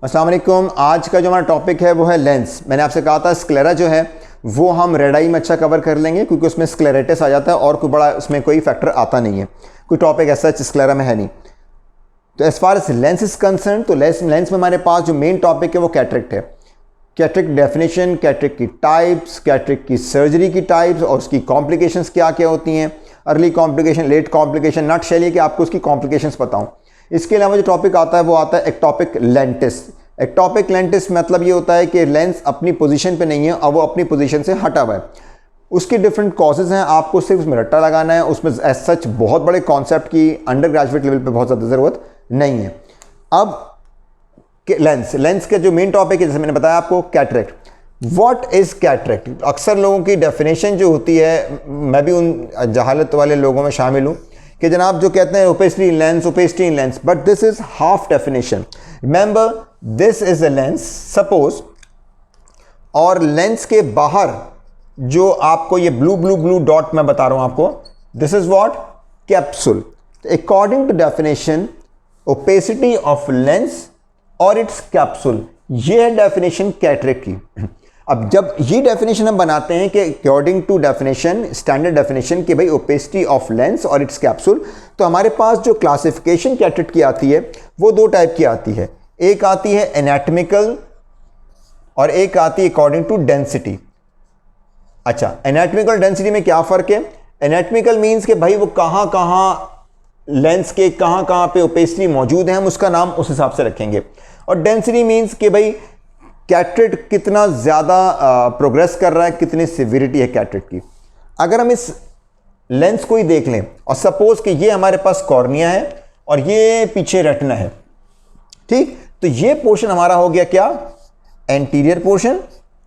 अस्सलाम वालेकुम। आज का जो हमारा टॉपिक है वो है लेंस। मैंने आपसे कहा था स्क्लेरा जो है वो हम रेड आई में अच्छा कवर कर लेंगे क्योंकि उसमें स्क्लेरेटिस आ जाता है और कोई बड़ा उसमें कोई फैक्टर आता नहीं है, कोई टॉपिक ऐसा स्क्लेरा में है नहीं। तो as far as lens is concern तो लेंस में हमारे पास जो मेन टॉपिक है वो कैटरेक्ट है। कैटरेक्ट डेफिनेशन, कैटरेक्ट की टाइप्स, कैटरेक्ट की सर्जरी की टाइप्स और उसकी कॉम्प्लिकेशंस क्या क्या होती हैं, early complication, late complication, not शेली कि आपको उसकी कॉम्प्लिकेशंस बताऊं। इसके अलावा जो टॉपिक आता है वो आता है एक्टोपिक लेंटिस। एक्टोपिक लेंटिस मतलब ये होता है कि लेंस अपनी पोजीशन पे नहीं है और वो अपनी पोजीशन से हटा हुआ है। उसके डिफरेंट कॉजेज़ हैं, आपको सिर्फ उसमें रट्टा लगाना है। उसमें एज सच बहुत बड़े कॉन्सेप्ट की अंडर ग्रेजुएट लेवल पे बहुत ज़्यादा ज़रूरत नहीं है। अब लेंस का जो मेन टॉपिक है, जैसे मैंने बताया आपको, कैटरेक्ट। What is cataract? अक्सर लोगों की डेफिनेशन जो होती है, मैं भी उन जहालत वाले लोगों में शामिल हूँ कि जनाब जो कहते हैं opacity in lens, but this is half definition. Remember, this is a lens suppose, और लेंस के बाहर जो आपको ये ब्लू डॉट मैं बता रहा हूं आपको, this is what? Capsule. According to definition, opacity of lens और इट्स कैप्सूल, ये है डेफिनेशन कैटरेक्ट की। अब जब ये डेफिनेशन हम बनाते हैं कि according to definition, standard definition कि भाई ओपेसिटी ऑफ लेंस और इट्स कैप्सूल, तो हमारे पास जो क्लासिफिकेशन कैटरेक्ट की आती है वो दो टाइप की आती है। एक आती है एनाटॉमिकल और एक आती है अकॉर्डिंग टू डेंसिटी। अच्छा, एनाटॉमिकल डेंसिटी में क्या फर्क है? एनाटॉमिकल मींस कि भाई वो कहां कहां लेंस के कहां कहां पे ओपेसिटी मौजूद है, हम उसका नाम उस हिसाब से रखेंगे। और डेंसिटी मींस कि भाई कैटरेक्ट कितना ज़्यादा प्रोग्रेस कर रहा है, कितनी सिविरिटी है कैटरेक्ट की। अगर हम इस लेंस को ही देख लें और सपोज कि ये हमारे पास कॉर्निया है और ये पीछे रेटिना है, ठीक, तो ये पोर्शन हमारा हो गया क्या? एंटीरियर पोर्शन,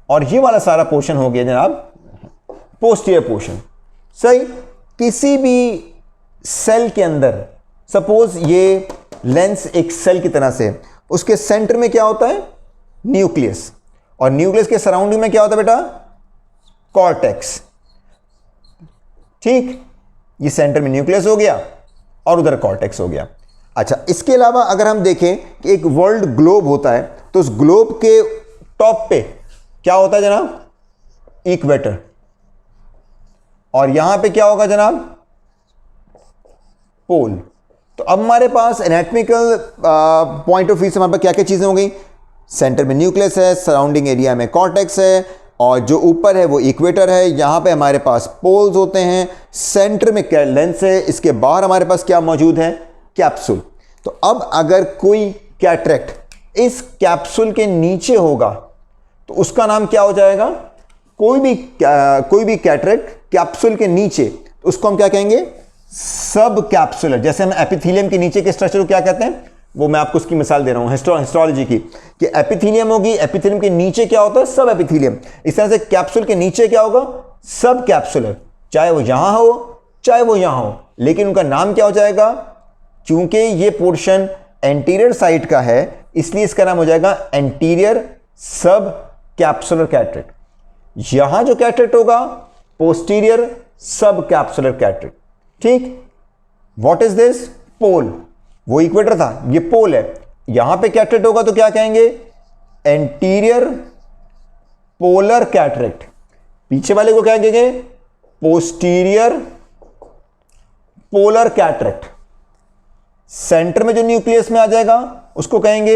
और ये वाला सारा पोर्शन हो गया जनाब पोस्टीरियर पोर्शन। सही। किसी भी सेल के अंदर, सपोज ये लेंस एक सेल की तरह से है, उसके सेंटर में क्या होता है? न्यूक्लियस, और न्यूक्लियस के सराउंडिंग में क्या होता है बेटा? कॉर्टेक्स। ठीक, ये सेंटर में न्यूक्लियस हो गया और उधर कॉर्टेक्स हो गया। अच्छा, इसके अलावा अगर हम देखें कि एक वर्ल्ड ग्लोब होता है, तो उस ग्लोब के टॉप पे क्या होता है जनाब? इक्वेटर। और यहां पे क्या होगा जनाब? पोल। तो अब हमारे पास एनाटॉमिकल पॉइंट ऑफ व्यू से हमारे पास क्या क्या चीजें हो गई? सेंटर में न्यूक्लियस है, सराउंडिंग एरिया में कॉर्टेक्स है, और जो ऊपर है वो इक्वेटर है। यहां पे हमारे पास पोल्स होते हैं, सेंटर में लेंस है, इसके बाहर हमारे पास क्या मौजूद है? कैप्सूल। तो अब अगर कोई कैटरेक्ट इस कैप्सूल के नीचे होगा तो उसका नाम क्या हो जाएगा? कोई भी कैटरेक्ट कैप्सूल के नीचे, तो उसको हम क्या कहेंगे? सब कैप्सुलर। जैसे हम एपिथेलियम के नीचे के स्ट्रक्चर को क्या कहते हैं, वो मैं आपको उसकी मिसाल दे रहा हूं हिस्टोलॉजी की, कि एपिथेलियम होगी, एपिथेलियम के नीचे क्या होता है? सब एपिथेलियम। इस तरह से कैप्सूल के नीचे क्या होगा? सब कैप्सुलर, चाहे वो यहां हो चाहे वो यहां हो, लेकिन उनका नाम क्या हो जाएगा? क्योंकि ये पोर्शन एंटीरियर साइड का है, इसलिए इसका नाम हो जाएगा एंटीरियर सब कैप्सुलर कैटरेक्ट। यहां जो कैटरेक्ट होगा, पोस्टीरियर सब कैप्सुलर कैटरेक्ट। ठीक। What is this? पोल। वो इक्वेटर था, ये पोल है। यहां पे कैटरेक्ट होगा तो क्या कहेंगे? Anterior polar cataract. पीछे वाले को क्या कहेंगे? Posterior polar cataract. सेंटर में जो न्यूक्लियस में आ जाएगा उसको कहेंगे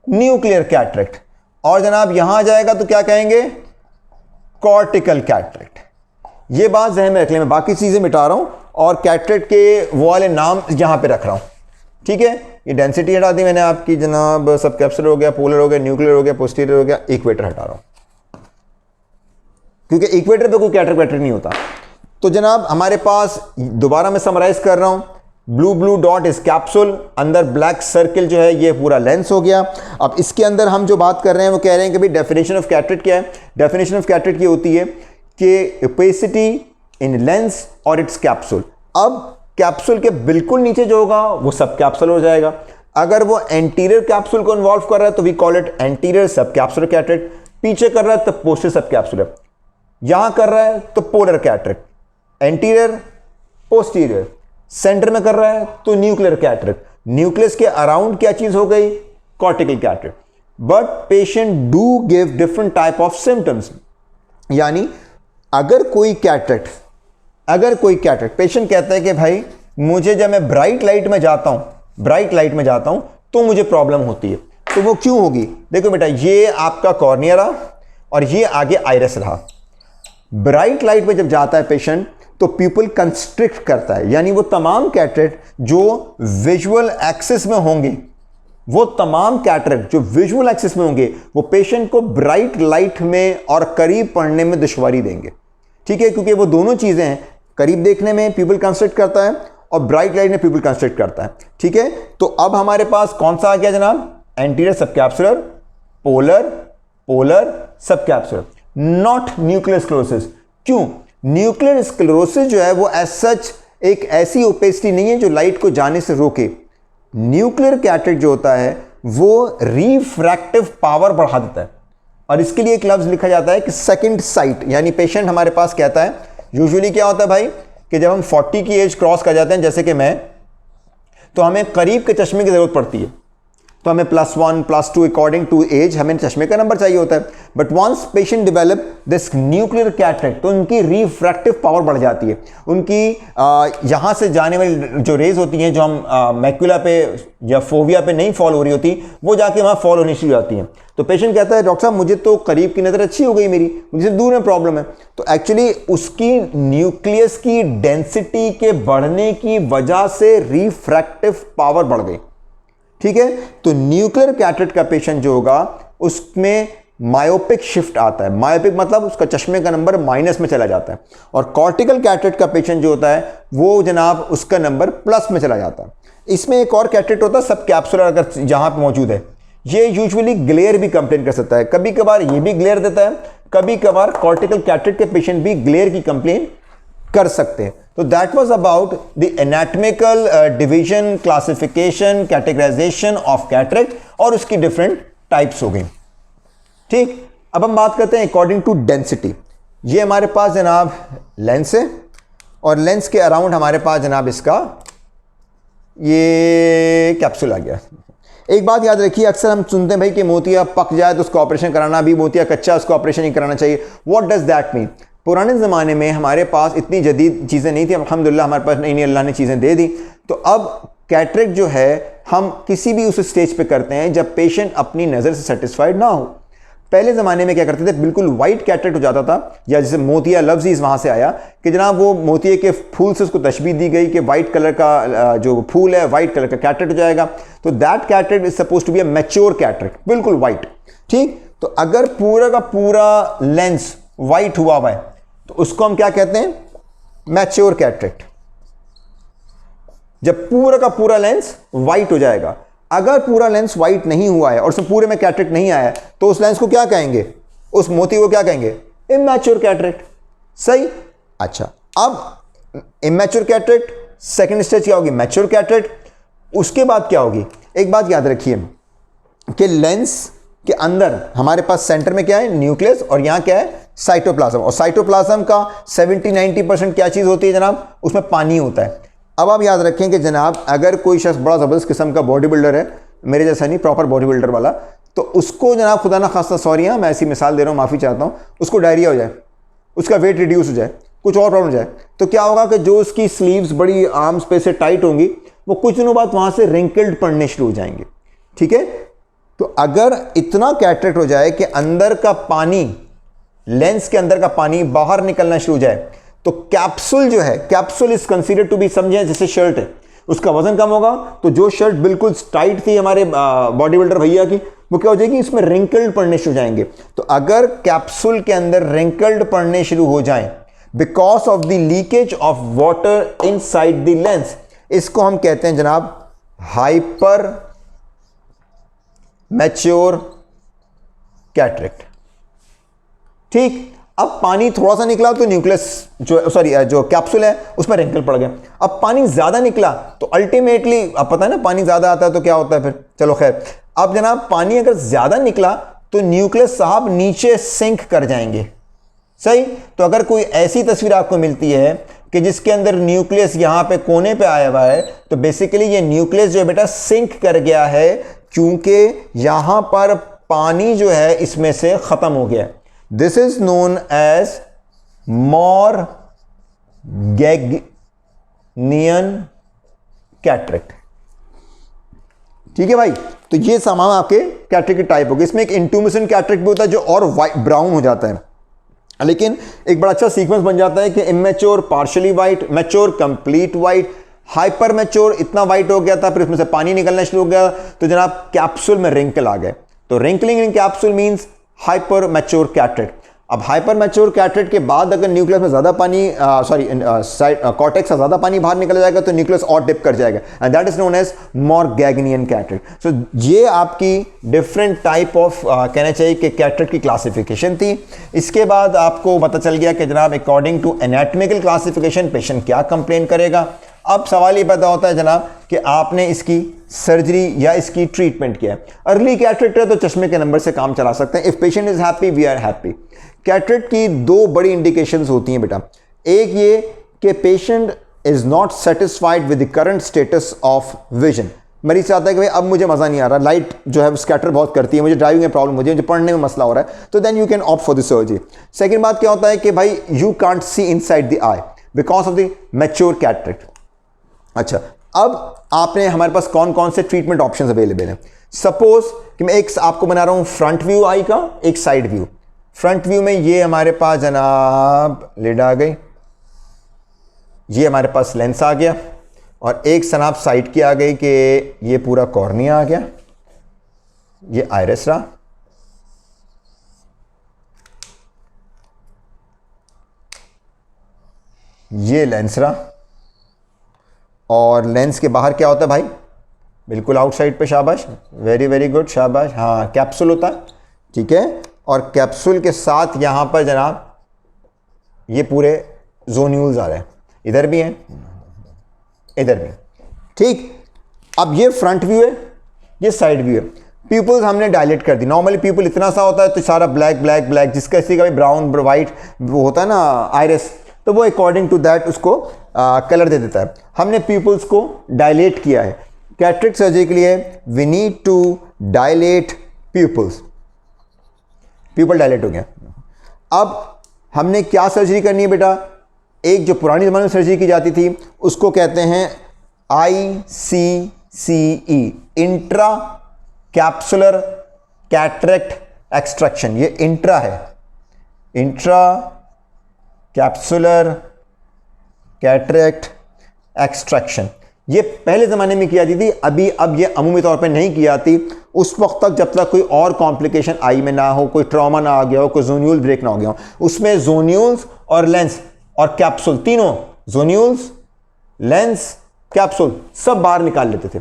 न्यूक्लियर कैटरेक्ट। और जनाब यहां आ जाएगा तो क्या कहेंगे? Cortical cataract. ये बात ज़हन में रख लें, मैं बाकी चीजें मिटा रहा हूं और कैटरेक्ट के वो वाले नाम यहां पे रख रहा हूं। ठीक है, ये डेंसिटी हटा दी मैंने आपकी जनाब, सब कैप्सुलर हो गया, पोलर हो गया, न्यूक्लियर हो गया, पोस्टीरियर हो गया, इक्वेटर हटा रहा हूं क्योंकि इक्वेटर पे कोई कैटरेक्ट नहीं होता। तो जनाब हमारे पास, दोबारा मैं समराइज कर रहा हूं, ब्लू डॉट इज कैप्सूल, अंदर ब्लैक सर्किल जो है ये पूरा लेंस हो गया। अब इसके अंदर हम जो बात कर रहे हैं वो कह रहे हैं कि भाई डेफिनेशन ऑफ कैटरेक्ट क्या है? डेफिनेशन ऑफ कैटरेक्ट ये होती है कि ओपेसिटी इन लेंस और इट्स कैप्सूल। अब कैप्सूल के बिल्कुल नीचे जो होगा वो सब कैप्सूल हो जाएगा। अगर वो एंटीरियर कैप्सूल को इन्वॉल्व कर रहा है तो वी कॉल इट एंटीरियर सब कैप्सूलर कैटरेक्ट। पीछे कर रहा है तो पोस्टीरियर सब कैप्सूलर। यहां कर रहा है तो polar cataract, anterior posterior. Centre में कर रहा है तो न्यूक्लियर कैटरेक्ट। न्यूक्लियस के अराउंड क्या चीज हो गई? Cortical cataract. But patient do give different type of symptoms. यानी अगर कोई कैटरेक्ट पेशेंट कहता है कि भाई मुझे जब मैं ब्राइट लाइट में जाता हूं तो मुझे प्रॉब्लम होती है, तो वो क्यों होगी? देखो बेटा, ये आपका कॉर्निया रहा और ये आगे आइरिस रहा। ब्राइट लाइट में जब जाता है पेशेंट तो पीपल कंस्ट्रिक्ट करता है, यानी वो तमाम कैटरेक्ट जो विजुअल एक्सिस में होंगे, वो पेशेंट को ब्राइट लाइट में और करीब पढ़ने में दुश्वारी देंगे। ठीक है, क्योंकि वो दोनों चीजें हैं, करीब देखने में पीपल कंस्ट्रिक्ट करता है और ब्राइट लाइट में पीपल कंस्ट्रिक्ट करता है। ठीक है, तो अब हमारे पास कौन सा आ गया जनाब? Anterior subcapsular, polar subcapsular, not nuclear sclerosis. क्यों? न्यूक्लियर स्क्लेरोसिस जो है वो एज सच एक ऐसी ओपेसिटी नहीं है जो लाइट को जाने से रोके। न्यूक्लियर कैटरेक्ट जो होता है वो रिफ्रैक्टिव पावर बढ़ा देता है, और इसके लिए एक लफ्ज लिखा जाता है कि सेकंड साइट। यानी पेशेंट हमारे पास कहता है, यूजुअली क्या होता है भाई कि जब हम 40 की एज क्रॉस कर जाते हैं, जैसे कि मैं, तो हमें करीब के चश्मे की जरूरत पड़ती है, तो हमें +1 +2 अकॉर्डिंग टू एज हमें चश्मे का नंबर चाहिए होता है। But once patient develop this nuclear cataract तो उनकी रिफ्रैक्टिव पावर बढ़ जाती है। उनकी यहाँ से जाने वाली जो रेज होती हैं, जो हम मैक्यूला पे या फोविया पे नहीं फॉल हो रही होती, वो जाके वहाँ फॉल होनी शुरू हो जाती हैं। तो पेशेंट कहता है डॉक्टर साहब मुझे तो करीब की नज़र अच्छी हो गई मेरी, मुझे दूर में प्रॉब्लम है। तो एक्चुअली उसकी न्यूक्लियस की डेंसिटी के बढ़ने की वजह से रिफ्रैक्टिव पावर बढ़ गई। ठीक है, तो न्यूक्लियर कैटरेक्ट का पेशेंट जो होगा उसमें मायोपिक शिफ्ट आता है। मायोपिक मतलब उसका चश्मे का नंबर माइनस में चला जाता है, और कॉर्टिकल कैटरेक्ट का पेशेंट जो होता है वो जनाब उसका नंबर प्लस में चला जाता है। इसमें एक और कैटरेक्ट होता है सब कैप्सुलर, अगर जहां पे मौजूद है, ये यूजुअली ग्लेयर भी कंप्लेन कर सकता है। कभी कभार ये भी ग्लेयर देता है, कभी कभार कॉर्टिकल कैटरेक्ट के पेशेंट भी ग्लेयर की कंप्लेन कर सकते हैं। तो that was about the anatomical division, classification, categorisation of cataract, और उसकी डिफरेंट टाइप्स हो गई। ठीक, अब हम बात करते हैं अकॉर्डिंग टू डेंसिटी। ये हमारे पास जनाब लेंस है, और लेंस के अराउंड हमारे पास जनाब इसका ये कैप्सूल आ गया। एक बात याद रखिए, अक्सर हम सुनते हैं भाई कि मोतिया पक जाए तो उसका ऑपरेशन कराना, भी मोतिया कच्चा उसका ऑपरेशन नहीं कराना चाहिए। What does that mean? पुराने ज़माने में हमारे पास इतनी जदीद चीज़ें नहीं थी, अल्हम्दुलिल्लाह हमारे पास नई नई अल्लाह ने चीज़ें दे दी। तो अब कैटरेक्ट जो है हम किसी भी उस स्टेज पे करते हैं जब पेशेंट अपनी नज़र से सेटिस्फाइड ना हो। पहले ज़माने में क्या करते थे, बिल्कुल वाइट कैटरेक्ट हो जाता था, या जैसे मोतिया लफ्ज़ ही वहाँ से आया कि जनाब वो मोतिये के फूल से उसको तशबीह दी गई कि वाइट कलर का जो फूल है वाइट कलर का कैटरेक्ट हो जाएगा। तो that cataract is suppose to be a mature cataract, बिल्कुल वाइट। ठीक, तो अगर पूरा का पूरा लेंस वाइट हुआ है तो उसको हम क्या कहते हैं? Mature cataract. जब पूरा का पूरा लेंस वाइट हो जाएगा। अगर पूरा लेंस वाइट नहीं हुआ है और उसमें पूरे में कैटरेक्ट नहीं आया तो उस लेंस को क्या कहेंगे? उस मोती को क्या कहेंगे? Immature cataract. सही। अच्छा, अब इमैच्योर कैटरेक्ट, सेकंड स्टेज क्या होगी? Mature cataract. उसके बाद क्या होगी? एक बात याद रखिए कि लेंस के अंदर हमारे पास सेंटर में क्या है? न्यूक्लियस, और यहां क्या है? साइटोप्लाज्म। और साइटोप्लाज्म का 70-90% क्या चीज होती है जनाब? उसमें पानी होता है। अब आप याद रखें कि जनाब अगर कोई शख्स बड़ा ज़बरदस्त किस्म का बॉडी बिल्डर है, मेरे जैसा नहीं, प्रॉपर बॉडी बिल्डर वाला, तो उसको जनाब खुदा ना खास्ता, सॉरी मैं ऐसी मिसाल दे रहा हूँ, माफ़ी चाहता हूँ, उसको डायरिया हो जाए, उसका वेट रिड्यूस हो जाए, कुछ और प्रॉब्लम हो जाए, तो क्या होगा कि जो उसकी स्लीव्स बड़ी आर्म्स पे से टाइट होंगी, वो कुछ दिनों बाद वहाँ से रिंकल्ड पड़ने शुरू हो जाएंगे। ठीक है, तो अगर इतना कैटरेक्ट हो जाए कि अंदर का पानी, लेंस के अंदर का पानी बाहर निकलना शुरू हो जाए, तो कैप्सूल जो है, capsule is consider to be, समझे जैसे शर्ट है, उसका वजन कम होगा, तो जो शर्ट बिल्कुल टाइट थी हमारे बॉडी बिल्डर भैया की, वो क्या हो जाएगी? इसमें रिंकल्ड पड़ने शुरू हो जाएंगे। तो अगर कैप्सूल के अंदर रिंकल्ड पड़ने शुरू हो जाएं because of the leakage of water inside the lens, इसको हम कहते हैं जनाब हाइपर मैच्योर कैटरेक्ट। ठीक, अब पानी थोड़ा सा निकला तो न्यूक्लियस जो कैप्सूल है उसमें रिंकल पड़ गया। अब पानी ज्यादा निकला तो अल्टीमेटली, अब पता है ना पानी ज्यादा आता है तो क्या होता है फिर, चलो खैर। अब जनाब पानी अगर ज्यादा निकला तो न्यूक्लियस साहब नीचे सिंक कर जाएंगे। सही। तो अगर कोई ऐसी तस्वीर आपको मिलती है कि जिसके अंदर न्यूक्लियस यहां पे कोने पे आया हुआ है, तो बेसिकली ये न्यूक्लियस जो है बेटा सिंक कर गया है, क्योंकि यहां पर पानी जो है इसमें से खत्म हो गया। This is known as Morgagnian cataract. ठीक है भाई, तो ये सामान आपके कैटरेक्ट की टाइप होगी। इसमें एक इंट्यूमिशन कैटरेक्ट भी होता है जो और वाइट ब्राउन हो जाता है, लेकिन एक बड़ा अच्छा सीक्वेंस बन जाता है कि immature partially white, mature complete white, hyper mature इतना वाइट हो गया था, फिर उसमें से पानी निकलना शुरू हो गया, तो जनाब कैप्सूल में रिंकल आ गए। तो wrinkling in capsule means hyper mature cataract. अब हाइपर मैच्योर कैटरेक्ट के बाद अगर न्यूक्लियस में ज्यादा पानी कॉर्टेक्स से ज्यादा पानी बाहर निकल जाएगा तो न्यूक्लियस और डिप कर जाएगा, and that is known as Morgagnian cataract. So ये आपकी डिफरेंट टाइप ऑफ कहना चाहिए कि कैटरेक्ट की क्लासिफिकेशन थी। इसके बाद आपको पता चल गया कि जनाब according to anatomical classification patient क्या कंप्लेन करेगा। अब सवाल ये पैदा होता है जनाब कि आपने इसकी सर्जरी या इसकी ट्रीटमेंट किया है। अर्ली कैटरेक्ट है तो चश्मे के नंबर से काम चला सकते हैं। If patient is happy we are happy. Cataract की दो बड़ी इंडिकेशंस होती हैं बेटा। एक ये कि patient is not satisfied with the current status of vision. मरीज चाहता है कि भाई अब मुझे मजा नहीं आ रहा, लाइट जो है स्कैटर बहुत करती है, मुझे ड्राइविंग में प्रॉब्लम, मुझे पढ़ने में मसला हो रहा है, तो then you can opt for the surgery. Second बात क्या होता है कि भाई you can't see inside the eye because of the mature cataract. अच्छा, अब आपने हमारे पास कौन कौन से ट्रीटमेंट ऑप्शंस अवेलेबल हैं। सपोज कि मैं एक आपको बना रहा हूं फ्रंट व्यू आई का, एक साइड व्यू। फ्रंट व्यू में ये हमारे पास जनाब लिड आ गई, ये हमारे पास लेंस आ गया, और एक जनाब साइड की आ गई कि ये पूरा कॉर्निया आ गया, ये आइरिस रहा, ये लेंस रहा, और लेंस के बाहर क्या होता है भाई, बिल्कुल आउटसाइड पे, शाबाश, वेरी वेरी गुड, शाबाश, हाँ कैप्सूल होता है, ठीक है। और कैप्सूल के साथ यहां पर जनाब ये पूरे जोन्यूल्स आ रहे हैं, इधर भी हैं, इधर भी, ठीक। अब ये फ्रंट व्यू है, ये साइड व्यू है। पीपल्स हमने डायलेट कर दी। नॉर्मली पीपल इतना सा होता है तो सारा ब्लैक ब्लैक ब्लैक, जिसका इसी का भी ब्राउन वाइट वो होता है ना आइरिस, तो वो अकॉर्डिंग टू दैट उसको कलर दे देता है। हमने पीपल्स को डायलेट किया है। कैटरेक्ट सर्जरी के लिए we need to dilate pupils. Pupil dilate हो गया। अब हमने क्या सर्जरी करनी है बेटा, एक जो पुरानी ज़माने में सर्जरी की जाती थी उसको कहते हैं ICCE, intra capsular cataract extraction. ये इंट्रा है, इंट्रा कैप्सुलर कैटरेक्ट एक्सट्रैक्शन। ये पहले ज़माने में की जाती थी, अब ये अमूमी तौर पे नहीं की जाती। उस वक्त तक जब तक कोई और कॉम्प्लिकेशन आई में ना हो, कोई ट्रॉमा ना आ गया हो, कोई जोन्यूल ब्रेक ना हो गया हो। उसमें जोन्यूल्स और लेंस और कैप्सूल, तीनों, जोन्यूल्स, लेंस, कैप्सूल, सब बाहर निकाल लेते थे,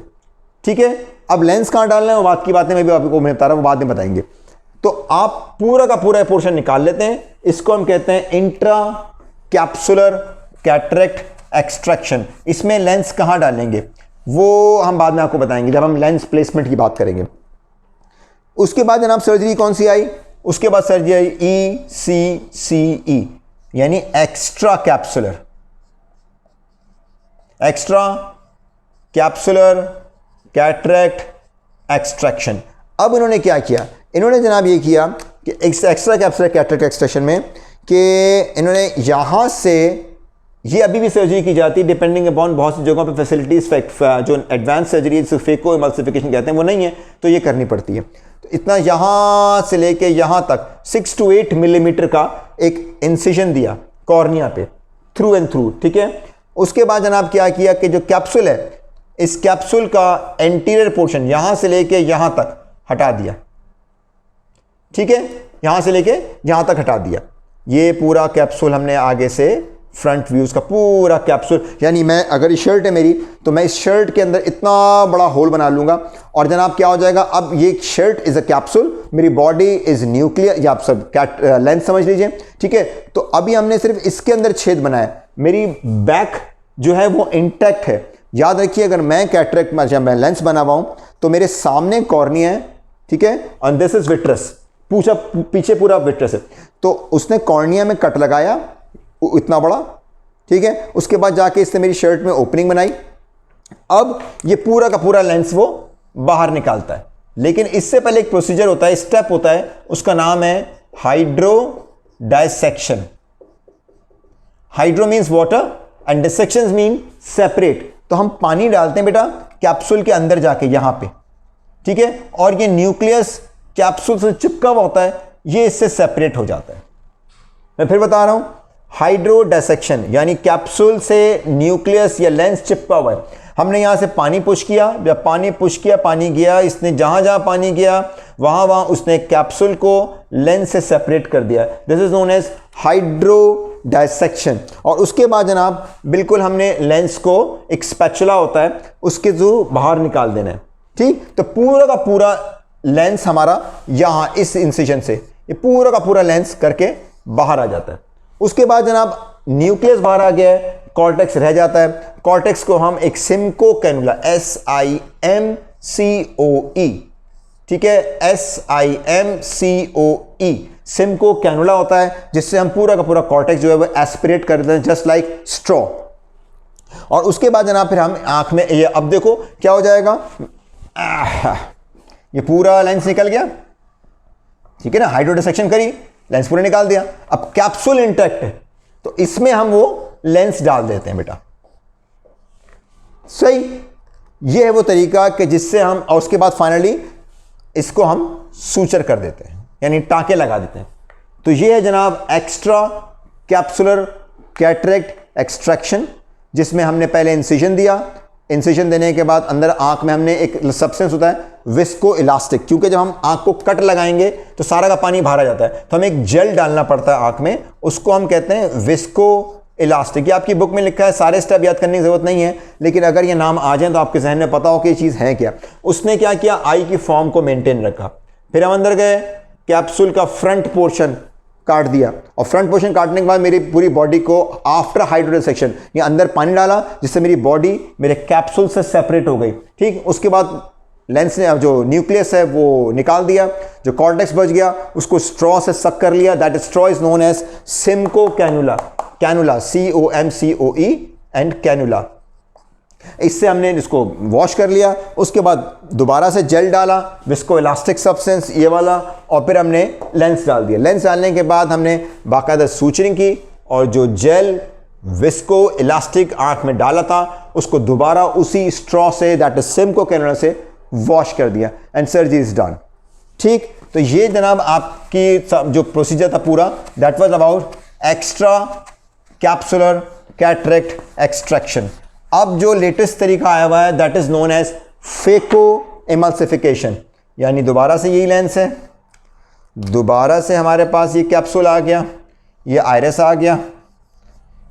ठीक है। अब लेंस कहाँ डालना है वो बात की बातें मैं भी आपको मैं बता रहा हूँ, वो बाद में बताएंगे। तो आप पूरा का पूरा पोर्शन निकाल लेते हैं, इसको हम कहते हैं इंट्रा कैप्सुलर कैटरेक्ट एक्सट्रैक्शन। इसमें लेंस कहां डालेंगे वो हम बाद में आपको बताएंगे जब हम लेंस प्लेसमेंट की बात करेंगे। उसके बाद जनाब सर्जरी कौन सी आई, उसके बाद सर्जरी आई ECCE, यानी extra capsular, extra capsular cataract extraction. अब इन्होंने क्या किया, इन्होंने जनाब ये किया कि एक्स्ट्रा कैप्सुलर कैटरेक्ट एक्सट्रैक्शन में कि इन्होंने यहां से, ये अभी भी सर्जरी की जाती है डिपेंडिंग अपॉन, बहुत सी जगहों पे फैसिलिटीज जो एडवांस सर्जरी फेको एमल्सिफिकेशन कहते हैं वो नहीं है, तो ये करनी पड़ती है। तो इतना यहाँ से लेके यहाँ तक 6 to 8 मिलीमीटर का एक इंसिजन दिया कॉर्निया पे, थ्रू एंड थ्रू, ठीक है। उसके बाद जनाब क्या किया कि जो कैप्सूल है, इस कैप्सूल का एंटीरियर पोर्शन यहाँ से लेके यहाँ तक हटा दिया, ठीक है, यहाँ से लेके यहाँ तक हटा दिया। ये पूरा कैप्सूल हमने आगे से फ्रंट व्यूज का पूरा कैप्सूल, यानी मैं अगर ये शर्ट है मेरी तो मैं इस शर्ट के अंदर इतना बड़ा होल बना लूंगा, और जनाब क्या हो जाएगा, अब ये शर्ट इज अ कैप्सूल, मेरी बॉडी इज न्यूक्लियर, या आप सब लेंस समझ लीजिए, ठीक है। तो अभी हमने सिर्फ इसके अंदर छेद बनाया, मेरी बैक जो है वो इंटैक्ट है। याद रखिए अगर मैं कैटरेक्ट में जब मैं लेंस बना हुआ हूं तो मेरे सामने कॉर्निया है, ठीक है, और दिस इज विट्रस, पीछे पूरा विट्रस है। तो उसने कॉर्निया में कट लगाया इतना बड़ा, ठीक है। उसके बाद जाके इसने मेरी शर्ट में ओपनिंग बनाई। अब ये पूरा का पूरा लेंस वो बाहर निकालता है, लेकिन इससे पहले एक प्रोसीजर होता है, स्टेप होता है, उसका नाम है hydrodissection. Hydro means water and dissection mean separate. तो हम पानी डालते हैं बेटा कैप्सूल के अंदर जाके यहां पे, ठीक है, और ये न्यूक्लियस कैप्सूल से चिपका हुआ होता है, ये इससे सेपरेट हो जाता है। मैं फिर बता रहा हूं, हाइड्रोडाइसेक्शन यानी कैप्सूल से न्यूक्लियस या लेंस चिपका हुआ है। हमने यहां से पानी पुश किया, जब पानी पुश किया, पानी गया, इसने जहां जहां पानी गया वहां वहां उसने कैप्सूल को लेंस से सेपरेट कर दिया। This is known as hydrodissection. और उसके बाद जनाब बिल्कुल हमने लेंस को, एक स्पैचुला होता है, उसके जो बाहर निकाल देना है, ठीक। तो पूरा का पूरा लेंस हमारा यहां इस इंसिजन से ये पूरा का पूरा लेंस करके बाहर आ जाता है। उसके बाद जनाब न्यूक्लियस बाहर आ गया है, कॉर्टेक्स रह जाता है। कॉर्टेक्स को हम एक सिम्को कैनुला, SIMCOE, ठीक है, SIMCOE, सिम्को कैनुला होता है, जिससे हम पूरा का पूरा कॉर्टेक्स जो है वो एस्पिरेट कर देते हैं, जस्ट लाइक स्ट्रॉ। और उसके बाद जनाब फिर हम आंख में, ये अब देखो क्या हो जाएगा, ये पूरा लेंस निकल गया, ठीक है ना, हाइड्रोडाइसेक्शन करी, लेंस पूरा निकाल दिया। अब कैप्सूल इंटैक्ट है, तो इसमें हम वो लेंस डाल देते हैं बेटा, सही। ये है वो तरीका कि जिससे हम, और उसके बाद फाइनली इसको हम सूचर कर देते हैं, यानी टांके लगा देते हैं। तो ये है जनाब एक्स्ट्रा कैप्सुलर कैटरेक्ट एक्सट्रैक्शन, जिसमें हमने पहले इंसिजन दिया, इंसिजन देने के बाद अंदर आंख में हमने एक सब्सटेंस होता है विस्को इलास्टिक, क्योंकि जब हम आंख को कट लगाएंगे तो सारा का पानी बाहर आ जाता है, तो हमें एक जेल डालना पड़ता है आंख में, उसको हम कहते हैं विस्को इलास्टिक। ये आपकी बुक में लिखा है, सारे स्टेप याद करने की जरूरत नहीं है, लेकिन अगर ये नाम आ जाए तो आपके जहन में पता हो कि ये चीज़ है क्या। उसने क्या किया, आई की फॉर्म को मेंटेन रखा। फिर हम अंदर गए, कैप्सूल का फ्रंट पोर्शन काट दिया, और फ्रंट पोर्शन काटने के बाद मेरी पूरी बॉडी को आफ्टर हाइड्रोडाइसेक्शन ये अंदर पानी डाला, जिससे मेरी बॉडी मेरे कैप्सूल से सेपरेट हो गई, ठीक। उसके बाद लेंस ने जो न्यूक्लियस है वो निकाल दिया, जो कॉर्टेक्स बच गया उसको स्ट्रॉ से सक कर लिया, that straw is known as Simcoe cannula, cannula COMCOE and cannula. इससे हमने इसको वॉश कर लिया। उसके बाद दोबारा से जेल डाला, विस्को इलास्टिक सब्सटेंस ये वाला, और फिर हमने लेंस डाल दिया। लेंस डालने के बाद हमने बाकायदा सूचरिंग की, और जो जेल विस्को इलास्टिक आंख में डाला था उसको दोबारा उसी स्ट्रॉ से, दैट इज सिम्को कैनुला से वॉश कर दिया, एंड सर्जरी इज डन, ठीक। तो ये जनाब आपकी जो प्रोसीजर था पूरा, that was about extracapsular cataract extraction. अब जो लेटेस्ट तरीका आया हुआ है that is known as phacoemulsification, यानी दोबारा से यही लेंस है, दोबारा से हमारे पास ये कैप्सूल आ गया, ये आइरिस आ गया,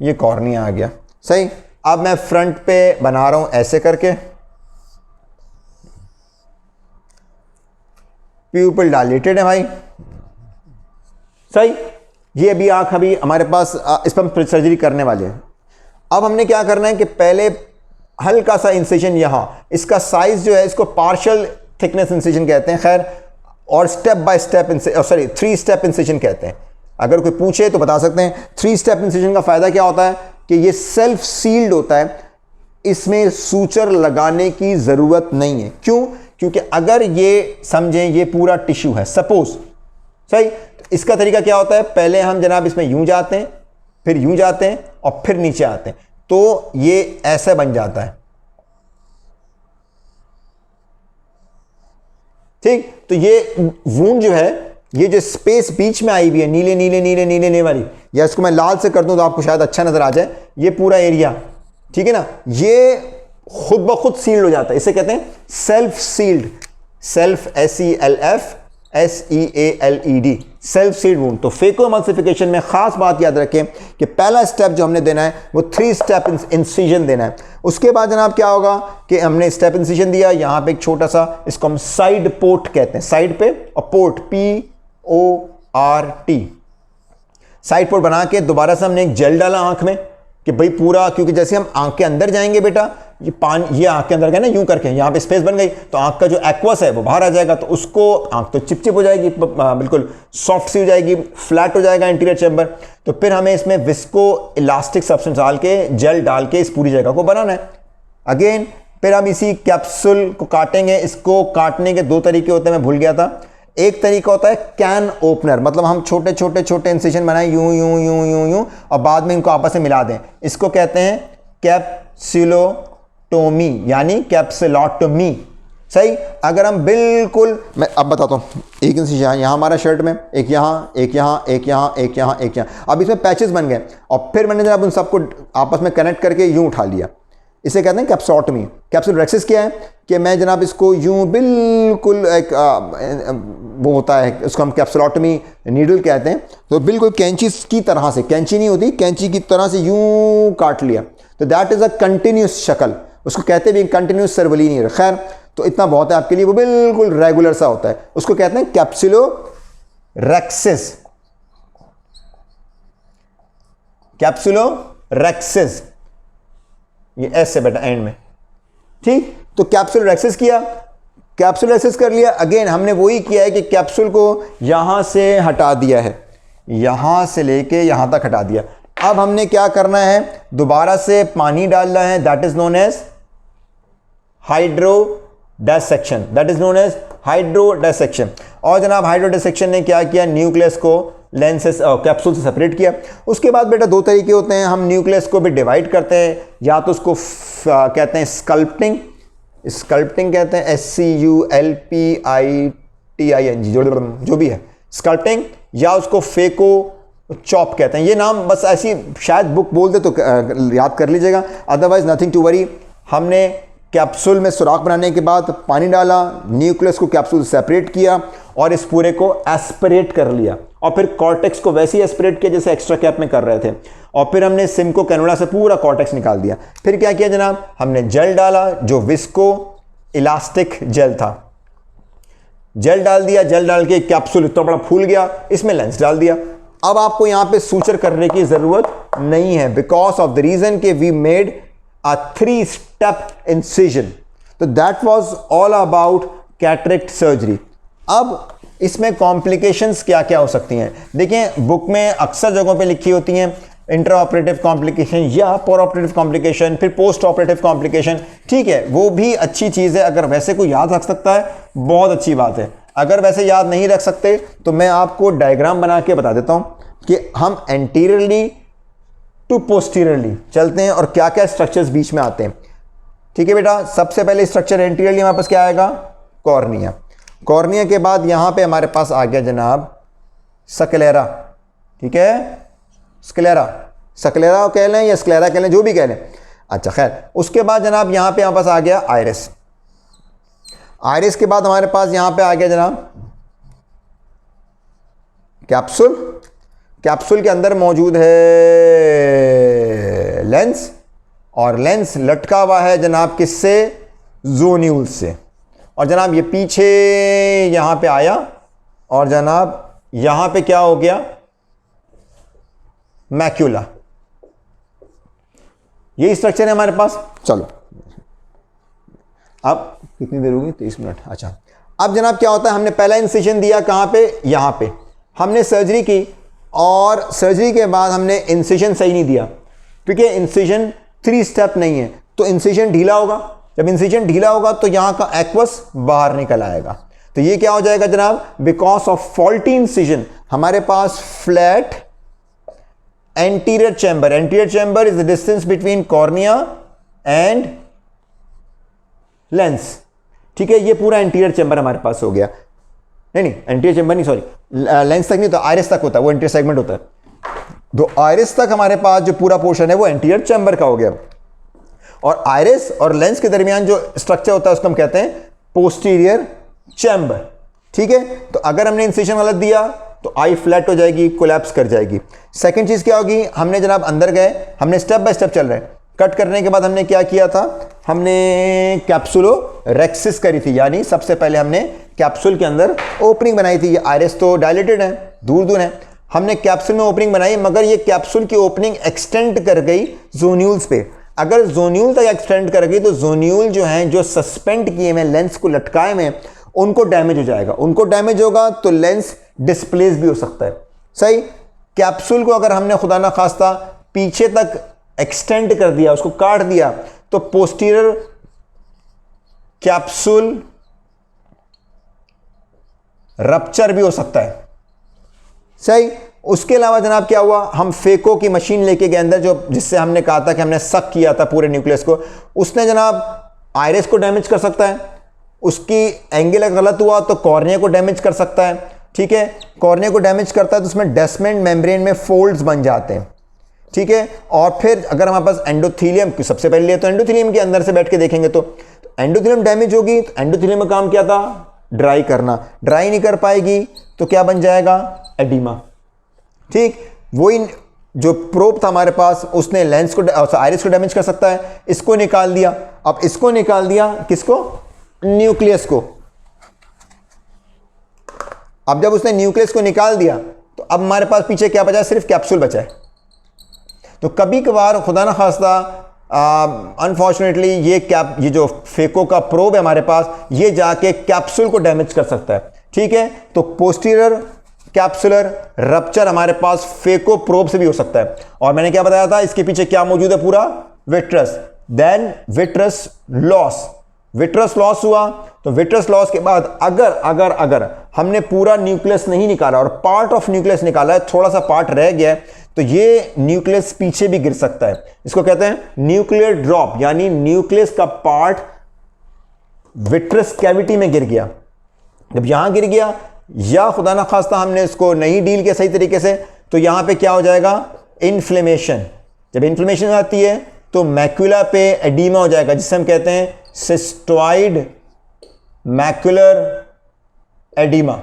ये कॉर्निया आ गया, सही। अब मैं फ्रंट पे बना रहा हूं ऐसे करके, प्यूपिल डायलेटेड है भाई, सही। ये अभी आंख अभी हमारे पास, इस पर हम सर्जरी करने वाले हैं। अब हमने क्या करना है कि पहले हल्का सा इंसिजन यहां, इसका साइज जो है इसको पार्शियल थिकनेस इंसिजन कहते हैं, खैर, और step by step, sorry 3 step incision कहते हैं। अगर कोई पूछे तो बता सकते हैं। 3 स्टेप इंसिजन का फायदा क्या होता है कि ये सेल्फ सील्ड होता है, इसमें सूचर लगाने की जरूरत नहीं है। क्यों? क्योंकि अगर ये समझें ये पूरा टिश्यू है सपोज, सही, तो इसका तरीका क्या होता है, पहले हम जनाब इसमें यूं जाते हैं, फिर यूं जाते हैं, और फिर नीचे आते हैं, तो ये ऐसा बन जाता है, ठीक। तो ये वूंड जो है, ये जो स्पेस बीच में आई हुई है नीले नीले नीले नीले नीले वाली, या इसको मैं लाल से कर दूं तो आपको शायद अच्छा नजर आ जाए, ये पूरा एरिया, ठीक है ना, ये खुद ब खुद सील्ड हो जाता है, इसे कहते हैं self sealed, self SELF self sealed wound. तो फेको एमल्सिफिकेशन में खास बात याद रखें कि पहला स्टेप जो हमने देना है वो 3 स्टेप इंसिजन देना है। उसके बाद जनाब क्या होगा कि हमने स्टेप इंसिजन दिया, यहां पे एक छोटा सा, इसको हम साइड पोर्ट कहते हैं, साइड पे, और पोर्ट PORT, साइड पोर्ट बना के दोबारा से हमने एक जेल डाला आंख में कि भाई पूरा, क्योंकि जैसे हम आंख के अंदर जाएंगे बेटा, ये पानी ये आंख के अंदर गया ना, यूं करके यहां पे स्पेस बन गई, तो आंख का जो एक्वस है वो बाहर आ जाएगा, तो उसको आंख तो चिपचिप हो जाएगी, बिल्कुल सॉफ्ट सी हो जाएगी, फ्लैट हो जाएगा इंटीरियर चैम्बर। तो फिर हमें इसमें विस्को इलास्टिक सब्सटेंस डाल के, जेल डाल के इस पूरी जगह को बनाना है। अगेन फिर हम इसी कैप्सूल को काटेंगे। इसको काटने के दो तरीके होते हैं, मैं भूल गया था। एक तरीका होता है कैन ओपनर, मतलब हम छोटे छोटे छोटे इंसिजन बनाएं यूं यूं यूं यूं यूं और बाद में इनको आपस में मिला दें। इसको कहते हैं कैप्सुलोटोमी यानी कैप्सुलोटोमी। सही। अगर हम बिल्कुल, मैं अब बताता हूँ, एक इंसिजन यहाँ हमारा शर्ट में, एक यहाँ, एक यहाँ, एक यहाँ, एक यहाँ, एक यहाँ, अब इसमें पैचेस बन गए और फिर मैंने जनाब उन सबको आपस में कनेक्ट करके यूं उठा लिया। इसे कहते हैं कैप्सोटमी। कैप्सुलरेक्सिस क्या है कि मैं जनाब इसको यूं बिल्कुल एक वो होता है, उसको हम कैप्सुलोटमी नीडल कहते हैं। तो बिल्कुल कैंची की तरह से, कैंची नहीं होती, कैंची की तरह से यूं काट लिया, तो दैट इज़ अ कंटिन्यूस शक्ल, उसको कहते भी कंटिन्यूस सर्वलिनियर। खैर, तो इतना बहुत है आपके लिए, वो बिल्कुल रेगुलर सा होता है, उसको कहते हैं कैप्सुलोरेक्सिस। कैप्सुलोरेक्सिस, ये ऐसे बेटा एंड में, ठीक। तो कैप्सुलरेक्सिस किया, कैप्सुलरेक्सिस कर लिया। अगेन हमने वही किया है कि कैप्सूल को यहां से हटा दिया है, यहां से लेके यहां तक हटा दिया। अब हमने क्या करना है, दोबारा से पानी डालना है, that is known as hydrodissection, that is known as hydrodissection. और जनाब हाइड्रोडिसेक्शन ने क्या किया, न्यूक्लियस को लेंस से कैप्सूल से सेपरेट किया। उसके बाद बेटा दो तरीके होते हैं, हम न्यूक्लियस को भी डिवाइड करते हैं, या तो उसको कहते हैं स्कल्पटिंग, स्कल्पटिंग कहते हैं, SCULPITING, जो भी है स्कल्पटिंग, या उसको फेको चॉप कहते हैं। ये नाम बस ऐसी शायद बुक बोल दे तो याद कर लीजिएगा, अदरवाइज नथिंग टू वरी। हमने कैप्सूल में सुराख बनाने के बाद पानी डाला, न्यूक्लियस को कैप्सूल से सेपरेट किया और इस पूरे को एस्पिरेट कर लिया, और फिर कॉर्टेक्स को वैसे ही एस्पिरेट किया जैसे एक्स्ट्रा कैप में कर रहे थे, और फिर हमने सिमको कैनुला से पूरा कॉर्टेक्स निकाल दिया। फिर क्या किया जनाब, हमने जेल डाला जो विस्को इलास्टिक जेल था, जेल डाल दिया। जेल डाल के कैप्सूल इतना बड़ा फूल गया, इसमें लेंस डाल दिया। अब आपको यहां पे सूचर करने की जरूरत नहीं है, बिकॉज ऑफ द रीजन के we made a 3-step incision. तो that was all about cataract surgery. अब इसमें कॉम्प्लिकेशंस क्या क्या हो सकती हैं, देखिए बुक में अक्सर जगहों पे लिखी होती हैं इंट्रा ऑपरेटिव कॉम्प्लिकेशन या पोस्ट ऑपरेटिव कॉम्प्लिकेशन, फिर पोस्ट ऑपरेटिव कॉम्प्लिकेशन। ठीक है, वो भी अच्छी चीज़ है, अगर वैसे कोई याद रख सकता है बहुत अच्छी बात है। अगर वैसे याद नहीं रख सकते तो मैं आपको डायग्राम बना के बता देता हूँ कि हम एंटीरियरली टू पोस्टीरियरली चलते हैं और क्या क्या स्ट्रक्चर्स बीच में आते हैं। ठीक है बेटा, सबसे पहले स्ट्रक्चर एंटीरियरली हमारे पास क्या आएगा, कॉर्निया। कॉर्निया के बाद यहां पे हमारे पास आ गया जनाब स्क्लेरा। ठीक है, स्क्लेरा, स्क्लेरा कह लें या स्क्लेरा कह लें, जो भी कह लें। अच्छा खैर, उसके बाद जनाब यहां पे हमारे पास आ गया आइरिस। आइरिस के बाद हमारे पास यहां पे आ गया जनाब कैप्सूल। कैप्सूल के अंदर मौजूद है लेंस, और लेंस लटका हुआ है जनाब किससे, ज़ोन्यूल से। और जनाब ये पीछे यहां पे आया और जनाब यहां पे क्या हो गया, मैक्यूला। ये स्ट्रक्चर है हमारे पास। चलो अब कितनी देर होगी, 30 मिनट। अच्छा, अब जनाब क्या होता है, हमने पहला इंसिजन दिया कहां पे, यहां पे हमने सर्जरी की, और सर्जरी के बाद हमने इंसिजन सही नहीं दिया क्योंकि इंसिजन 3 स्टेप नहीं है, तो इंसिजन ढीला होगा। जब इंसिजन ढीला होगा तो यहां का एक्वस बाहर निकल आएगा, तो ये क्या हो जाएगा जनाब, बिकॉज ऑफ फॉल्टी इंसिजन हमारे पास flat anterior chamber. Anterior chamber is the distance between cornea and lens. ठीक है, ये पूरा एंटीरियर चैम्बर हमारे पास हो गया। नहीं एंटीरियर चैम्बर नहीं, सॉरी, लेंस तक नहीं होता, आइरिस तक होता है, वो एंटीरियर सेगमेंट होता है। तो आइरिस तक हमारे पास जो पूरा पोर्शन है वो एंटीरियर चैम्बर का हो गया, और आइरिस और लेंस के दरमियान जो स्ट्रक्चर होता है उसको हम कहते हैं पोस्टीरियर चैम्बर। ठीक है, तो अगर हमने इंसिजन गलत दिया तो आई फ्लैट हो जाएगी, कोलैप्स कर जाएगी। सेकंड चीज क्या होगी, हमने जनाब अंदर गए, हमने स्टेप बाय स्टेप चल रहे हैं। कट करने के बाद हमने क्या किया था, हमने कैप्सुलोरेक्सिस करी थी, यानी सबसे पहले हमने कैप्सूल के अंदर ओपनिंग बनाई थी। ये आइरिस तो डायलेटेड है, दूर दूर है, हमने कैप्सूल में ओपनिंग बनाई, मगर ये कैप्सूल की ओपनिंग एक्सटेंड कर गई जोन्यूल्स पे। अगर जोन्यूल तक एक्सटेंड कर गई तो जोन्यूल जो हैं, जो सस्पेंड किए हुए लेंस को लटकाए हुए, उनको डैमेज हो जाएगा। उनको डैमेज होगा तो लेंस डिस्प्लेस भी हो सकता है। सही, कैप्सूल को अगर हमने खुदा ना खास्ता पीछे तक एक्सटेंड कर दिया, उसको काट दिया, तो पोस्टीरियर कैप्सूल रप्चर भी हो सकता है। सही। उसके अलावा जनाब क्या हुआ, हम फेको की मशीन लेके गए अंदर, जो जिससे हमने कहा था कि हमने सक किया था पूरे न्यूक्लियस को, उसने जनाब आइरिस को डैमेज कर सकता है। उसकी एंगल अगर गलत हुआ तो कॉर्निया को डैमेज कर सकता है। ठीक है, कॉर्निया को डैमेज करता है तो उसमें डेस्मेंट मेम्ब्रेन में फोल्ड्स बन जाते हैं। ठीक है, और फिर अगर हमारे पास एंडोथीलियम, सबसे पहले लिए तो एंडोथीलियम के अंदर से बैठ के देखेंगे तो एंडोथीलियम डैमेज होगी, तो एंडोथीलियम का काम क्या था, ड्राई करना। ड्राई नहीं कर पाएगी तो क्या बन जाएगा, एडिमा। ठीक, वही जो प्रोब था हमारे पास, उसने लेंस को, आइरिस को डैमेज कर सकता है। इसको निकाल दिया। अब इसको निकाल दिया, किसको, न्यूक्लियस को। अब जब उसने न्यूक्लियस को निकाल दिया तो अब हमारे पास पीछे क्या बचा है, सिर्फ कैप्सूल बचा है। तो कभी कभार खुदा ना खास्ता अनफॉर्चुनेटली ये जो फेको का प्रोब है हमारे पास, ये जाके कैप्सूल को डैमेज कर सकता है। ठीक है, तो पोस्टीरियर कैप्सुलर रप्चर हमारे पास फेको प्रोब से भी हो सकता है। और मैंने क्या बताया था, इसके पीछे क्या मौजूद है, पूरा vitreous. Then vitreous loss, vitreous loss हुआ तो विट्रस लॉस के बाद अगर अगर अगर हमने पूरा न्यूक्लियस नहीं निकाला और पार्ट ऑफ न्यूक्लियस निकाला है, थोड़ा सा पार्ट रह गया है, तो ये न्यूक्लियस पीछे भी गिर सकता है। इसको कहते हैं न्यूक्लियर ड्रॉप, यानी न्यूक्लियस का पार्ट विट्रस कैविटी में गिर गया। जब यहां गिर गया या खुदा ना खास्ता हमने इसको नहीं डील किया सही तरीके से, तो यहां पे क्या हो जाएगा, इन्फ्लेमेशन। जब इन्फ्लेमेशन आती है तो मैक्यूला पे एडीमा हो जाएगा, जिसे हम कहते हैं सिस्टोइड मैक्युलर एडीमा।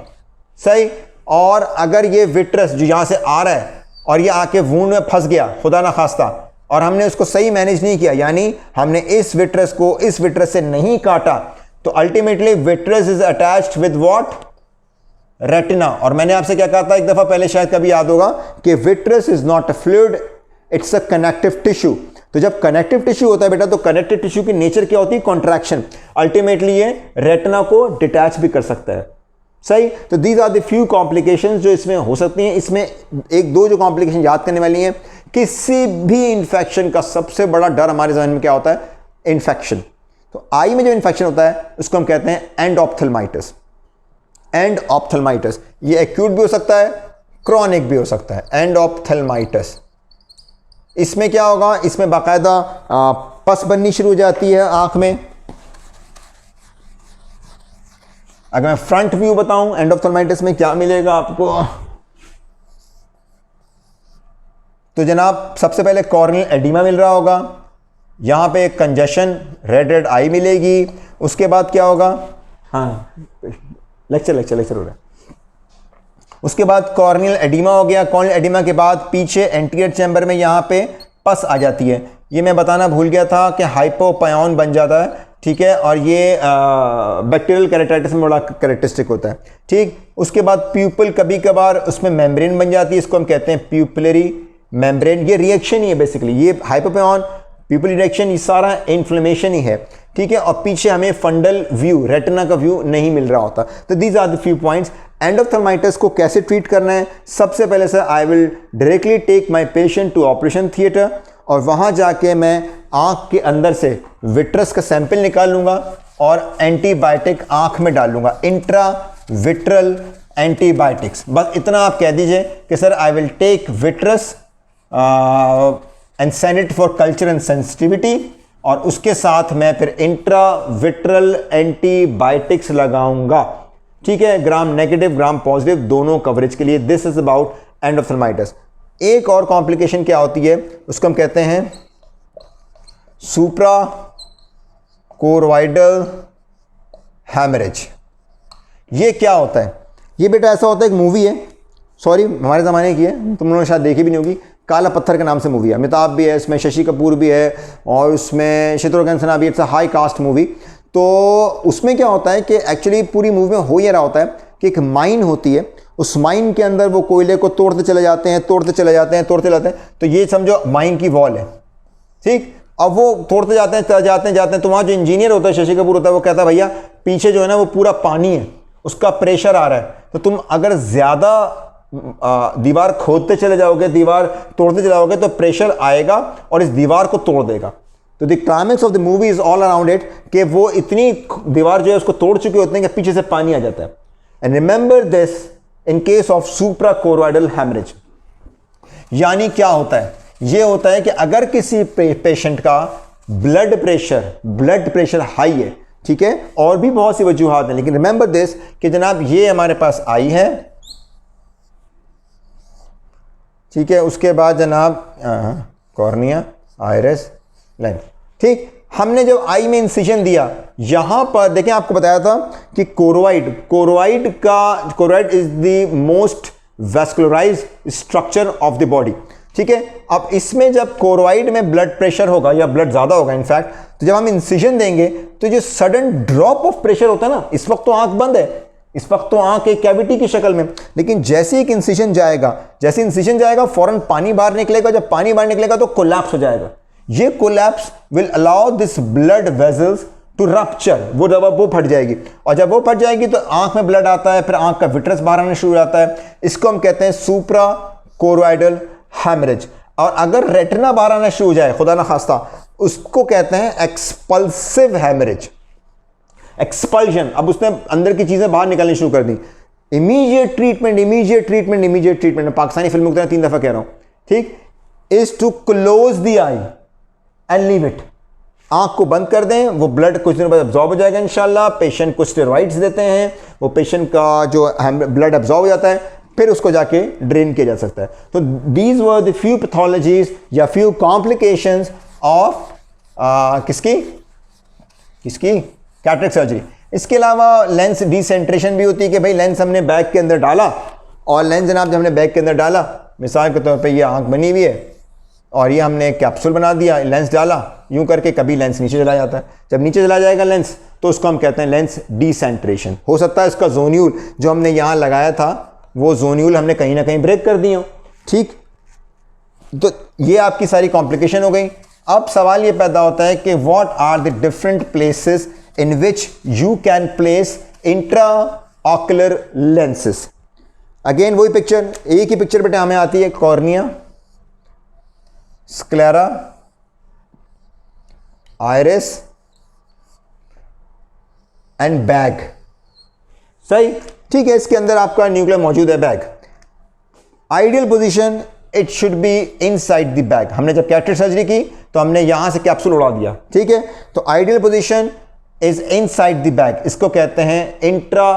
सही। और अगर ये विट्रस जो यहां से आ रहा है और ये आके वूंड में फंस गया खुदा ना खास्ता, और हमने उसको सही मैनेज नहीं किया, यानी हमने इस विट्रस को इस विट्रस से नहीं काटा, तो ultimately vitreous is attached with what, retina. और मैंने आपसे क्या कहा था एक दफा पहले, शायद कभी याद होगा, कि vitreous is not a fluid, it's a connective tissue. तो जब कनेक्टिव टिश्यू होता है बेटा, तो कनेक्टिव टिश्यू की नेचर क्या होती है, कॉन्ट्रैक्शन। अल्टीमेटली ये रेटिना को डिटैच भी कर सकता है। सही। तो these are the few complications जो इसमें हो सकती हैं। इसमें एक दो जो कॉम्प्लिकेशन याद करने वाली हैं, किसी भी इंफेक्शन का सबसे बड़ा डर हमारे जहन में क्या होता है, इंफेक्शन। तो आई में जो इंफेक्शन होता है उसको हम कहते हैं एंडोप्थेल्माइटिस। एंडोप्थेल्माइटिस ये एक्यूट भी हो सकता है, क्रॉनिक भी हो सकता है। एंडोप्थेल्माइटिस, इसमें क्या होगा, इसमें बाकायदा पस बननी शुरू हो जाती है आंख में। अगर मैं फ्रंट व्यू बताऊं एंडोप्थेल्माइटिस में क्या मिलेगा आपको, तो जनाब सबसे पहले कॉर्नियल एडिमा मिल रहा होगा, यहां पे कंजेशन, रेड आई मिलेगी। उसके बाद क्या होगा, हाँ लेक्चर हो रहा है। उसके बाद कॉर्नियल एडिमा हो गया। कॉर्नियल एडिमा के बाद पीछे एंटीरियर चैम्बर में यहाँ पे पस आ जाती है। ये मैं बताना भूल गया था कि हाइपोपायोन बन जाता है। ठीक है, और ये बैक्टीरियल कैरेटाइटिस में बड़ा कैरेक्टरिस्टिक होता है। ठीक, उसके बाद प्यूपल, कभी कभार उसमें मेम्ब्रेन बन जाती है, इसको हम कहते हैं प्यूपलरी मेम्ब्रेन। ये रिएक्शन ही है बेसिकली, ये हाइपोपायोन, प्यूपल रिएक्शन, ये सारा इन्फ्लेमेशन ही है। ठीक है, और पीछे हमें फंडल व्यू, रेटिना का व्यू नहीं मिल रहा होता। तो these are the few points. Endophthalmitis को कैसे ट्रीट करना है, सबसे पहले sir I will directly take my patient to operation theatre, और वहां जाके मैं आंख के अंदर से विट्रस का सैंपल निकाल लूंगा और एंटीबायोटिक आंख में डाल लूंगा, इंट्रा विट्रल एंटीबायोटिक्स। बस इतना आप कह दीजिए कि sir I will take vitreous and send it for culture and sensitivity, और उसके साथ मैं फिर इंट्रा विट्रल एंटीबायोटिक्स लगाऊंगा। ठीक है, ग्राम नेगेटिव ग्राम पॉजिटिव दोनों कवरेज के लिए। This is about endophthalmitis. एक और कॉम्प्लिकेशन क्या होती है, उसको हम कहते हैं सुप्रा कोरोइडल हैमरेज। ये क्या होता है, ये बेटा ऐसा होता है, एक मूवी है, सॉरी हमारे ज़माने की है, तुम लोगों ने शायद देखी भी नहीं होगी, काला पत्थर के नाम से मूवी है। अमिताभ भी है इसमें, शशि कपूर भी है, और उसमें शत्रुघ्न सिन्हा भी। It's a high cast movie. तो उसमें क्या होता है कि एक्चुअली पूरी मूवी में हो ये रहा होता है कि एक माइन होती है, उस माइन के अंदर वो कोयले को तोड़ते चले जाते हैं, तोड़ते चले जाते हैं, तोड़ते जाते हैं। तो ये समझो माइन की वॉल है। ठीक, अब वो तोड़ते जाते हैं, जाते हैं, तो वहाँ जो इंजीनियर होता है, शशि कपूर होता है, वो कहता है भैया पीछे जो है ना वो पूरा पानी है, उसका प्रेशर आ रहा है, तो तुम अगर ज़्यादा दीवार खोदते चले जाओगे, दीवार तोड़ते चले जाओगे, तो प्रेशर आएगा और इस दीवार को तोड़ देगा। तो the climax of the movie is all around it कि वो इतनी दीवार जो है उसको तोड़ चुके होते हैं कि पीछे से पानी आ जाता है। And remember this in case of supra choroidal haemorrhage. यानी क्या होता है, ये होता है कि अगर किसी पेशेंट का ब्लड प्रेशर हाई है, ठीक है, और भी बहुत सी वजूहात हैं, लेकिन रिमेंबर दिस कि जनाब ये हमारे पास आई है, ठीक है, उसके बाद जनाब कॉर्निया, आइरिस, लेंस, ठीक। हमने जब आई में इंसिजन दिया, यहां पर देखें आपको बताया था कि choroid is the most vascularized structure of the body, ठीक है। अब इसमें जब कोरोइड में ब्लड प्रेशर होगा या ब्लड ज्यादा होगा इनफैक्ट, तो जब हम इंसिजन देंगे तो जो सडन ड्रॉप ऑफ प्रेशर होता है ना, इस वक्त तो आंख बंद है, इस वक्त तो आंख एक कैविटी की शक्ल में, लेकिन जैसे एक इंसिजन जाएगा फौरन पानी बाहर निकलेगा। जब पानी बाहर निकलेगा तो कोलैप्स हो जाएगा। ये collapse will allow this blood vessels to rupture, वो फट जाएगी, और जब वो फट जाएगी तो आंख में ब्लड आता है, फिर आंख का विट्रस बाहर आना शुरू हो जाता है। इसको हम कहते हैं सुप्रा कोरोइडल हेमरेज। और अगर रेटिना बाहर आना शुरू हो जाए, खुदा ना खास्ता, उसको कहते हैं एक्सपल्सिव हेमरेज, एक्सपल्शन। अब उसने अंदर की चीजें बाहर निकलनी शुरू कर दी। इमीडिएट ट्रीटमेंट, पाकिस्तानी फिल्मों की तरह 3 दफा कह रहा हूं, ठीक, is to close the eye and leave it. आंख को बंद कर दें, वो ब्लड कुछ दिनों बाद अब्जॉर्ब हो जाएगा इंशाल्लाह। पेशेंट को स्टेरॉइड्स देते हैं, वो पेशेंट का जो ब्लड अब्जॉर्ब हो जाता है, फिर उसको जाके ड्रेन किया जा सकता है। तो these were the few pathologies या फ्यू कॉम्प्लिकेशंस ऑफ किसकी कैटरेक्ट सर्जरी। इसके अलावा लेंस डिसेंट्रेशन भी होती है कि भाई लेंस हमने बैग के अंदर डाला, और लेंस जनाब जब हमने बैग के अंदर डाला, मिसाल के तौर पे ये आंख बनी हुई है और ये हमने एक कैप्सूल बना दिया, लेंस डाला, यूं करके कभी लेंस नीचे चला जाता है। जब नीचे चला जाएगा लेंस, तो उसको हम कहते हैं लेंस डिसेंट्रेशन। हो सकता है इसका जोन्यूल जो हमने यहाँ लगाया था, वो जोन्यूल हमने कहीं ना कहीं ब्रेक कर दिया, ठीक। तो ये आपकी सारी कॉम्प्लिकेशन हो गई। अब सवाल ये पैदा होता है कि what are the different places in which you can place intra ocular lenses. Again वही पिक्चर, एक ही पिक्चर बेटे हमें आती है, cornea, sclera, iris and bag, सही, ठीक है। इसके अंदर आपका न्यूक्लियर मौजूद है, bag. Ideal position it should be inside the bag. हमने जब कैटरेक्ट सर्जरी की तो हमने यहां से कैप्सूल उड़ा दिया, ठीक है। तो ideal position is inside the bag. इसको कहते हैं intra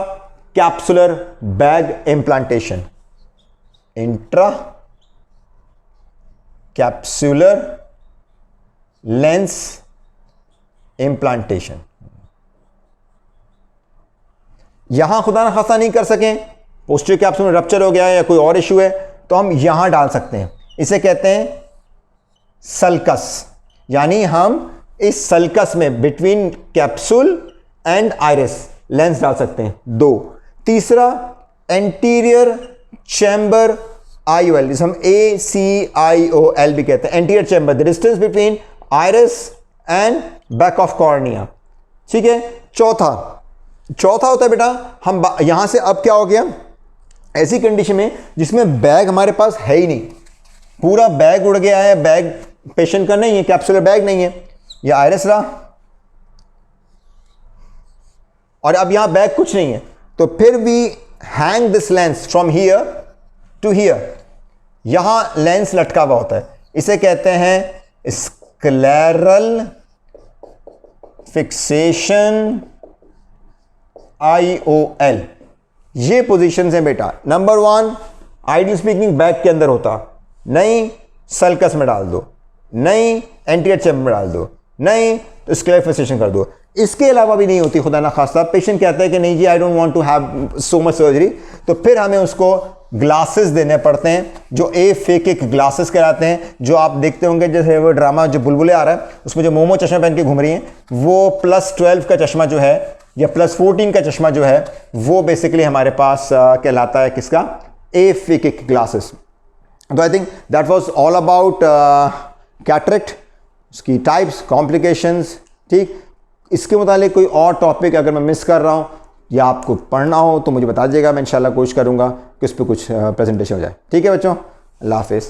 capsular bag implantation, intra capsular lens implantation. यहां खुदा ना खासा नहीं कर सकें, पोस्टीरियर कैप्सूल में रप्चर हो गया है या कोई और इशू है, तो हम यहां डाल सकते हैं। इसे कहते हैं सल्कस, यानी हम इस सल्कस में between capsule and iris lens डाल सकते हैं। 2, तीसरा एंटीरियर चैम्बर IOL, जिसे हम ACIOL भी कहते हैं, anterior chamber, the distance between iris and back of cornea, ठीक है। चौथा होता है बेटा, हम यहां से, अब क्या हो गया, ऐसी कंडीशन में जिसमें बैग हमारे पास है ही नहीं, पूरा बैग उड़ गया है, बैग पेशेंट का नहीं है, कैप्सुलर बैग नहीं है, यह आइरिस रहा और अब यहां बैग कुछ नहीं है, तो फिर we hang this lens from here to here. यहां लेंस लटका हुआ होता है, इसे कहते हैं स्क्लेरल फिक्सेशन IOL। ये पोजीशन है बेटा। नंबर 1 आइडियल स्पीकिंग बैग के अंदर होता, नहीं सल्कस में डाल दो, नहीं एंटीरियर चैम्बर में डाल दो, नहीं तो स्क्लेरल फिक्सेशन कर दो। इसके अलावा भी नहीं होती, खुदा ना खास्ता पेशेंट कहता है कि नहीं जी I don't want to have so much surgery, तो फिर हमें उसको ग्लासेस देने पड़ते हैं जो एफेकिक ग्लासेस कहलाते हैं, जो आप देखते होंगे जैसे वो ड्रामा जो बुलबुले आ रहा है उसमें जो मोमो चश्मा पहन के घूम रही हैं, वो +12 का चश्मा जो है या +14 का चश्मा जो है वो बेसिकली हमारे पास कहलाता है किसका, एफेकिक ग्लासेस। तो I think that was all about cataract, उसकी टाइप्स, कॉम्प्लिकेशंस, ठीक। इसके मुतालिक कोई और टॉपिक अगर मैं मिस कर रहा हूँ या आपको पढ़ना हो तो मुझे बता दीजिएगा, मैं इंशाल्लाह कोशिश करूँगा कि उस पर कुछ प्रेजेंटेशन हो जाए। ठीक है बच्चों, अल्लाह हाफिज़।